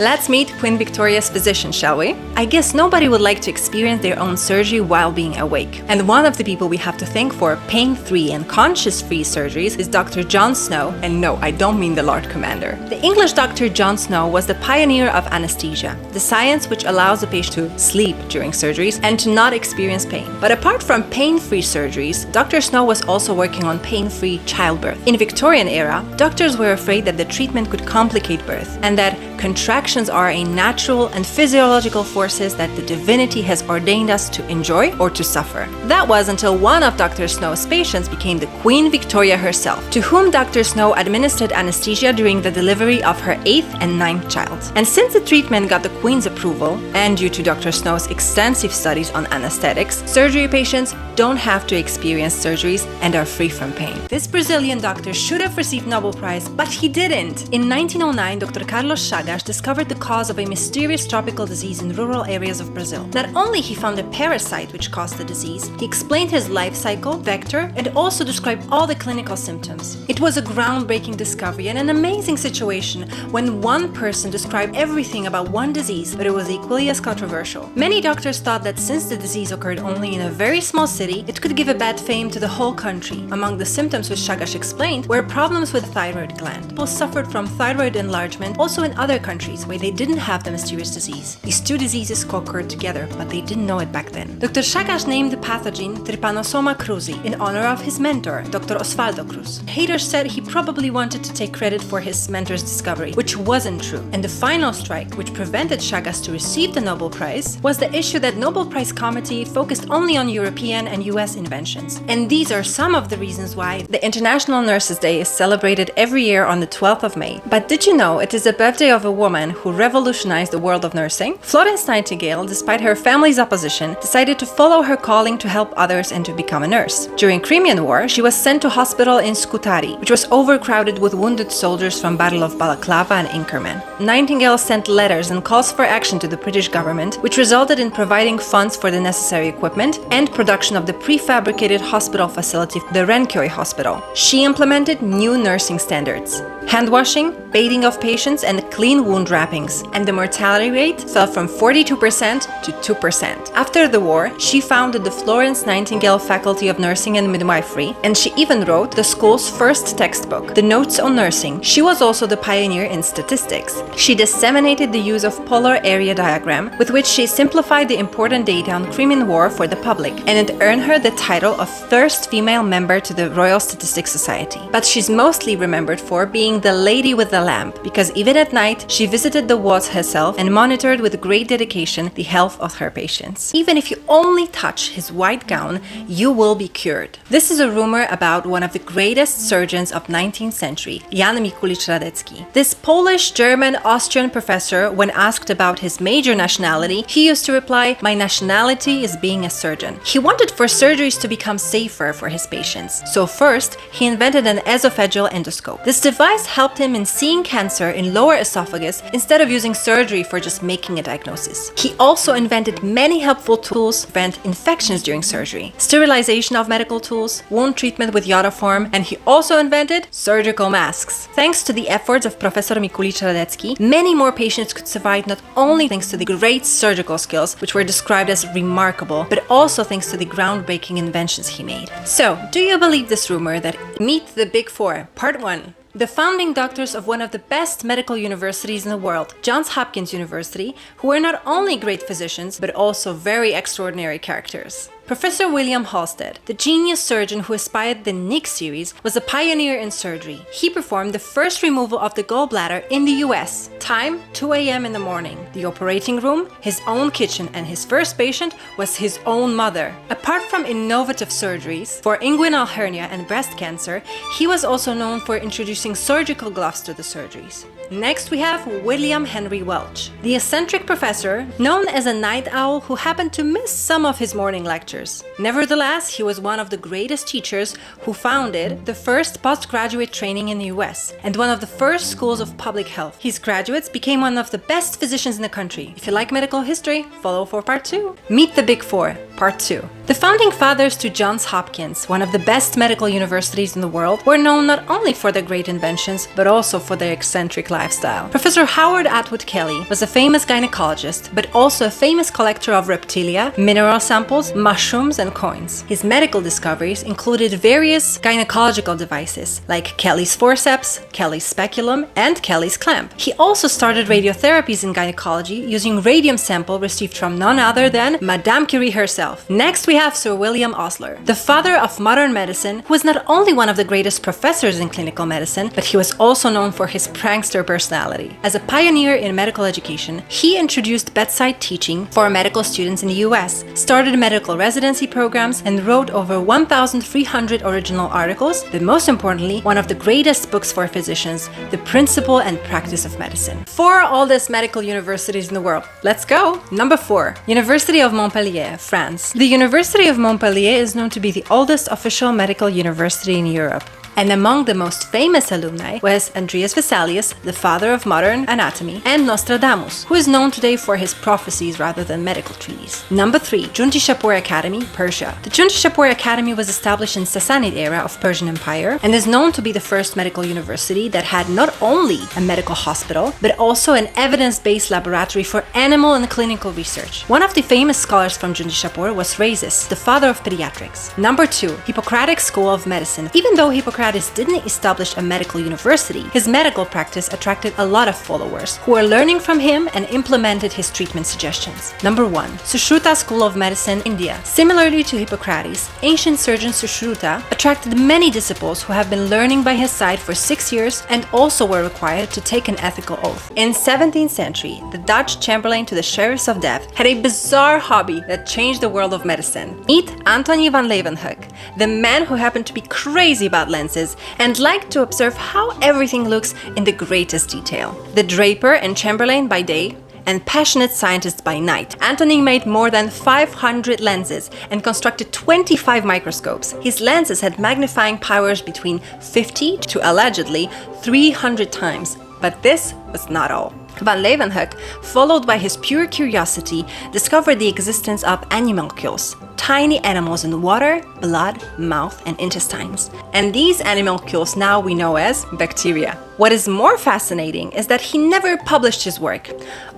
Let's meet Queen Victoria's physician, shall we? I guess nobody would like to experience their own surgery while being awake. And one of the people we have to thank for pain-free and conscious-free surgeries is Dr. John Snow, and no, I don't mean the Lord Commander. The English Dr. John Snow was the pioneer of anesthesia, the science which allows the patient to sleep during surgeries and to not experience pain. But apart from pain-free surgeries, Dr. Snow was also working on pain-free childbirth. In Victorian era, doctors were afraid that the treatment could complicate birth and that contractions are a natural and physiological forces that the divinity has ordained us to enjoy or to suffer. That was until one of Dr. Snow's patients became the Queen Victoria herself, to whom Dr. Snow administered anesthesia during the delivery of her 8th and 9th child. And since the treatment got the Queen's approval, and due to Dr. Snow's extensive studies on anesthetics, surgery patients don't have to experience surgeries and are free from pain. This Brazilian doctor should have received Nobel Prize, but he didn't. In 1909, Dr. Carlos Chagas discovered the cause of a mysterious tropical disease in rural areas of Brazil. Not only he found a parasite which caused the disease, he explained his life cycle, vector, and also described all the clinical symptoms. It was a groundbreaking discovery and an amazing situation when one person described everything about one disease, but it was equally as controversial. Many doctors thought that since the disease occurred only in a very small city, it could give a bad fame to the whole country. Among the symptoms which Chagas explained were problems with the thyroid gland. People suffered from thyroid enlargement also in other countries where they didn't have the mysterious disease. These two diseases co-occurred together, but they didn't know it back then. Dr. Chagas named the pathogen Trypanosoma cruzi in honor of his mentor, Dr. Osvaldo Cruz. Haters said he probably wanted to take credit for his mentor's discovery, which wasn't true. And the final strike, which prevented Chagas to receive the Nobel Prize, was the issue that Nobel Prize Committee focused only on European and US inventions. And these are some of the reasons why the International Nurses' Day is celebrated every year on the 12th of May. But did you know it is the birthday of a woman who revolutionized the world of nursing? Florence Nightingale, despite her family's opposition, decided to follow her calling to help others and to become a nurse. During Crimean War, she was sent to hospital in Scutari, which was overcrowded with wounded soldiers from Battle of Balaclava and Inkerman. Nightingale sent letters and calls for action to the British government, which resulted in providing funds for the necessary equipment and production of the prefabricated hospital facility, the Renkioi Hospital. She implemented new nursing standards: hand washing, bathing of patients, and clean wound wrappings, and the mortality rate fell from 42% to 2%. After the war, she founded the Florence Nightingale Faculty of Nursing and Midwifery, and she even wrote the school's first textbook, The Notes on Nursing. She was also the pioneer in statistics. She disseminated the use of polar area diagram, with which she simplified the important data on Crimean War for the public, and it earned her the title of first female member to the Royal Statistics Society. But she's mostly remembered for being the lady with the lamp, because even at night, she visited the wards herself and monitored with great dedication the health of her patients. Even if you only touch his white gown, you will be cured. This is a rumor about one of the greatest surgeons of 19th century, Jan Mikulicz Radecki. This Polish, German, Austrian professor, when asked about his major nationality, he used to reply, "My nationality is being a surgeon." He wanted for surgeries to become safer for his patients. So first, he invented an esophageal endoscope. This device helped him in seeing cancer in lower esophagus instead of using surgery for just making a diagnosis. He also invented many helpful tools to prevent infections during surgery, sterilization of medical tools, wound treatment with iodoform, and he also invented surgical masks. Thanks to the efforts of Professor Mikulicz Radecki, many more patients could survive, not only thanks to the great surgical skills, which were described as remarkable, but also thanks to the groundbreaking inventions he made. So, do you believe this rumor that Meet the Big Four, Part 1? The founding doctors of one of the best medical universities in the world, Johns Hopkins University, who were not only great physicians, but also very extraordinary characters. Professor William Halsted, the genius surgeon who inspired the Nick series, was a pioneer in surgery. He performed the first removal of the gallbladder in the US. Time, 2 a.m. in the morning. The operating room, his own kitchen, and his first patient was his own mother. Apart from innovative surgeries for inguinal hernia and breast cancer, he was also known for introducing surgical gloves to the surgeries. Next we have William Henry Welch, the eccentric professor known as a night owl who happened to miss some of his morning lectures. Nevertheless, he was one of the greatest teachers who founded the first postgraduate training in the US and one of the first schools of public health. His graduates became one of the best physicians in the country. If you like medical history, follow for part 2. Meet the Big Four. Part 2. The founding fathers to Johns Hopkins, one of the best medical universities in the world, were known not only for their great inventions, but also for their eccentric lifestyle. Professor Howard Atwood Kelly was a famous gynecologist, but also a famous collector of reptilia, mineral samples, mushrooms, and coins. His medical discoveries included various gynecological devices, like Kelly's forceps, Kelly's speculum, and Kelly's clamp. He also started radiotherapies in gynecology using radium sample received from none other than Madame Curie herself. Next, we have Sir William Osler, the father of modern medicine, who was not only one of the greatest professors in clinical medicine, but he was also known for his prankster personality. As a pioneer in medical education, he introduced bedside teaching for medical students in the US, started medical residency programs, and wrote over 1,300 original articles, but most importantly, one of the greatest books for physicians, The Principle and Practice of Medicine. 4 oldest medical universities in the world. Let's go! Number 4. University of Montpellier, France. The University of Montpellier is known to be the oldest official medical university in Europe. And among the most famous alumni was Andreas Vesalius, the father of modern anatomy, and Nostradamus, who is known today for his prophecies rather than medical treaties. Number 3. Junti-Shapur Academy, Persia. The Junti-Shapur Academy was established in Sassanid era of Persian Empire and is known to be the first medical university that had not only a medical hospital, but also an evidence-based laboratory for animal and clinical research. One of the famous scholars from Junti-Shapur was Rhazes, the father of pediatrics. Number 2. Hippocratic School of Medicine. Even though Hippocrates didn't establish a medical university, his medical practice attracted a lot of followers who were learning from him and implemented his treatment suggestions. Number 1. Sushruta School of Medicine, India. Similarly to Hippocrates, ancient surgeon Sushruta attracted many disciples who have been learning by his side for 6 years and also were required to take an ethical oath. In 17th century, the Dutch Chamberlain to the Sheriffs of Death had a bizarre hobby that changed the world of medicine. Meet Antony van Leeuwenhoek, the man who happened to be crazy about lenses and liked to observe how everything looks in the greatest detail. The draper and Chamberlain by day and passionate scientist by night, Antony made more than 500 lenses and constructed 25 microscopes. His lenses had magnifying powers between 50 to allegedly 300 times. But this was not all. Van Leeuwenhoek, followed by his pure curiosity, discovered the existence of animalcules, tiny animals in water, blood, mouth, and intestines. And these animalcules now we know as bacteria. What is more fascinating is that he never published his work.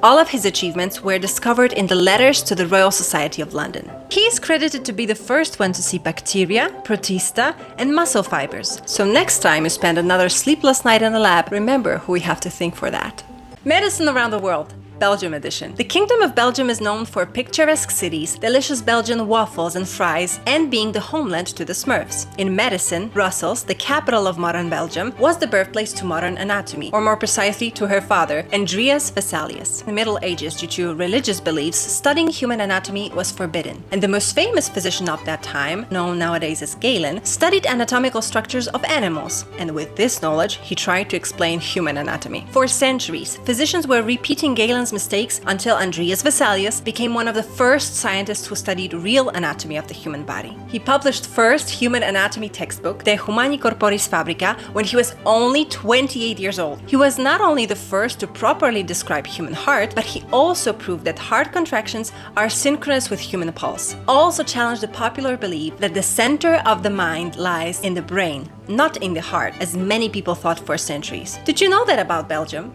All of his achievements were discovered in the letters to the Royal Society of London. He is credited to be the first one to see bacteria, protista, and muscle fibers. So next time you spend another sleepless night in the lab, remember who we have to thank for that. Medicine around the world. Belgium edition. The Kingdom of Belgium is known for picturesque cities, delicious Belgian waffles and fries, and being the homeland to the Smurfs. In medicine, Brussels, the capital of modern Belgium, was the birthplace to modern anatomy, or more precisely to her father, Andreas Vesalius. In the Middle Ages, due to religious beliefs, studying human anatomy was forbidden. And the most famous physician of that time, known nowadays as Galen, studied anatomical structures of animals, and with this knowledge, he tried to explain human anatomy. For centuries, physicians were repeating Galen's mistakes until Andreas Vesalius became one of the first scientists who studied real anatomy of the human body. He published first human anatomy textbook, De Humani Corporis Fabrica, when he was only 28 years old. He was not only the first to properly describe human heart, but he also proved that heart contractions are synchronous with human pulse. Also challenged the popular belief that the center of the mind lies in the brain, not in the heart, as many people thought for centuries. Did you know that about Belgium?